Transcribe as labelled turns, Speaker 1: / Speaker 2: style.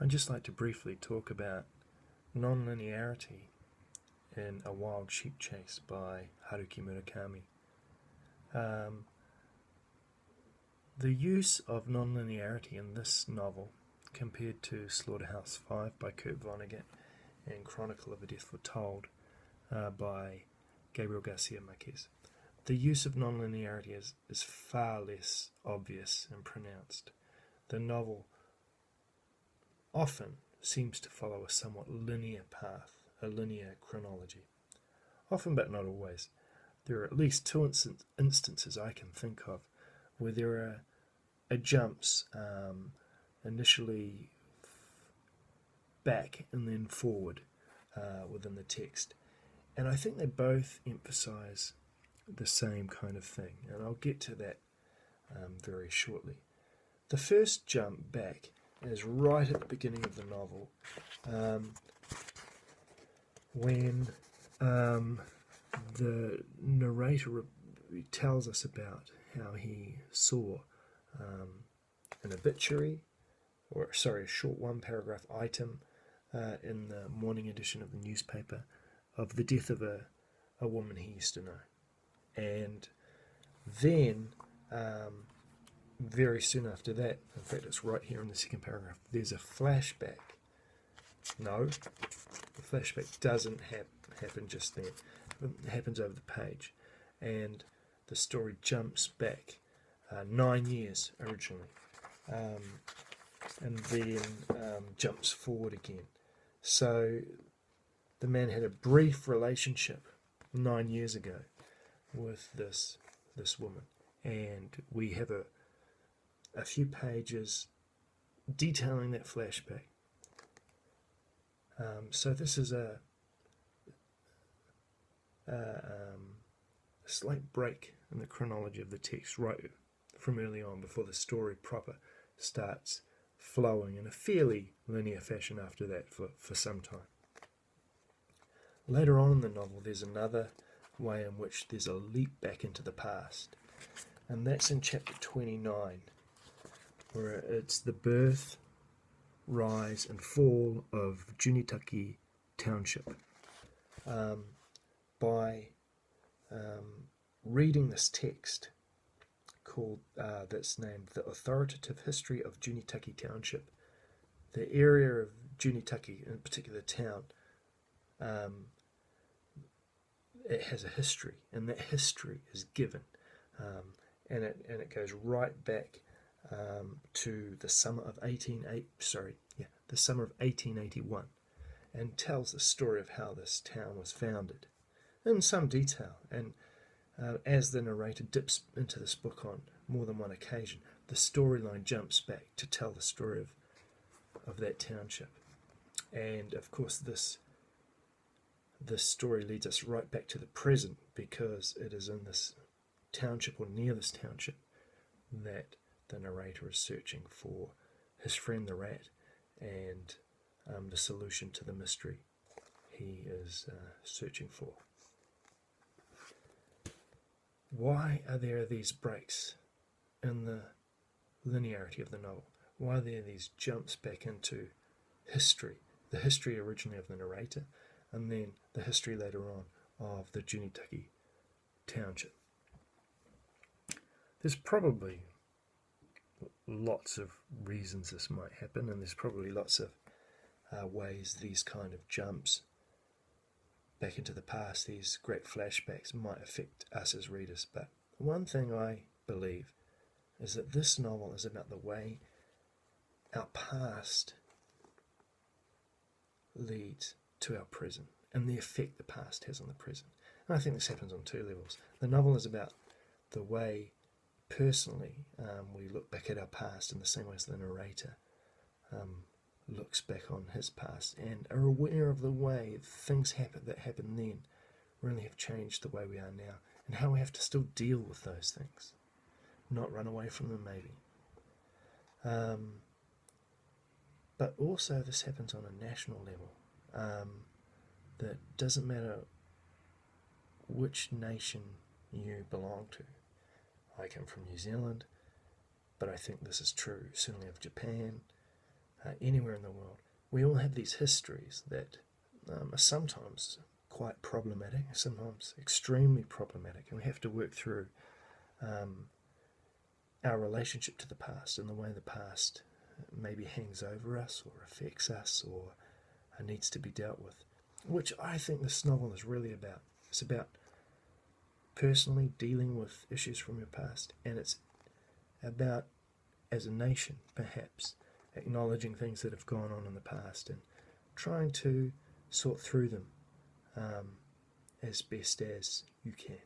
Speaker 1: I'd just like to briefly talk about nonlinearity in A Wild Sheep Chase by Haruki Murakami. Um, the use of nonlinearity in this novel, compared to Slaughterhouse-Five by Kurt Vonnegut and Chronicle of a Death Foretold by Gabriel Garcia Marquez, the use of nonlinearity is far less obvious and pronounced. The novel often seems to follow a somewhat linear path, a linear chronology. Often, but not always. There are at least two instances I can think of where there are jumps, initially back and then forward within the text. And I think they both emphasize the same kind of thing, and I'll get to that very shortly. The first jump back is right at the beginning of the novel, when the narrator tells us about how he saw an obituary, a short one-paragraph item in the morning edition of the newspaper of the death of a woman he used to know. And then very soon after that, in fact it's right here in the second paragraph, there's a flashback. No, the flashback doesn't happen just then. It happens over the page, and the story jumps back 9 years originally, and then jumps forward again. So the man had a brief relationship 9 years ago with this woman, and we have a few pages detailing that flashback. So this is a slight break in the chronology of the text right from early on, before the story proper starts flowing in a fairly linear fashion after that for some time. Later on in the novel, there's another way in which there's a leap back into the past, and that's in chapter 29, where it's the birth, rise and fall of Junitaki Township. By reading this text called that's named The Authoritative History of Junitaki Township, the area of Junitaki, in particular town, it has a history, and that history is given, and it goes right back to the summer of 1881, and tells the story of how this town was founded in some detail. And as the narrator dips into this book on more than one occasion, the storyline jumps back to tell the story of that township. And of course this story leads us right back to the present, because it is in this township, or near this township, that the narrator is searching for his friend the rat and the solution to the mystery he is searching for. Why are there these breaks in the linearity of the novel? Why are there these jumps back into history, the history originally of the narrator, and then the history later on of the Junitaki Township? There's probably lots of reasons this might happen, and there's probably lots of ways these kind of jumps back into the past, these great flashbacks, might affect us as readers. But one thing I believe is that this novel is about the way our past leads to our present, and the effect the past has on the present. And I think this happens on two levels. The novel is about the way personally we look back at our past in the same way as the narrator looks back on his past, and are aware of the way things that happened then really have changed the way we are now, and how we have to still deal with those things, not run away from them maybe. But also this happens on a national level, that doesn't matter which nation you belong to. I come from New Zealand, but I think this is true certainly of Japan, anywhere in the world. We all have these histories that are sometimes quite problematic, sometimes extremely problematic, and we have to work through our relationship to the past and the way the past maybe hangs over us or affects us or needs to be dealt with, which I think this novel is really about. It's about personally dealing with issues from your past, and it's about, as a nation, perhaps, acknowledging things that have gone on in the past and trying to sort through them as best as you can.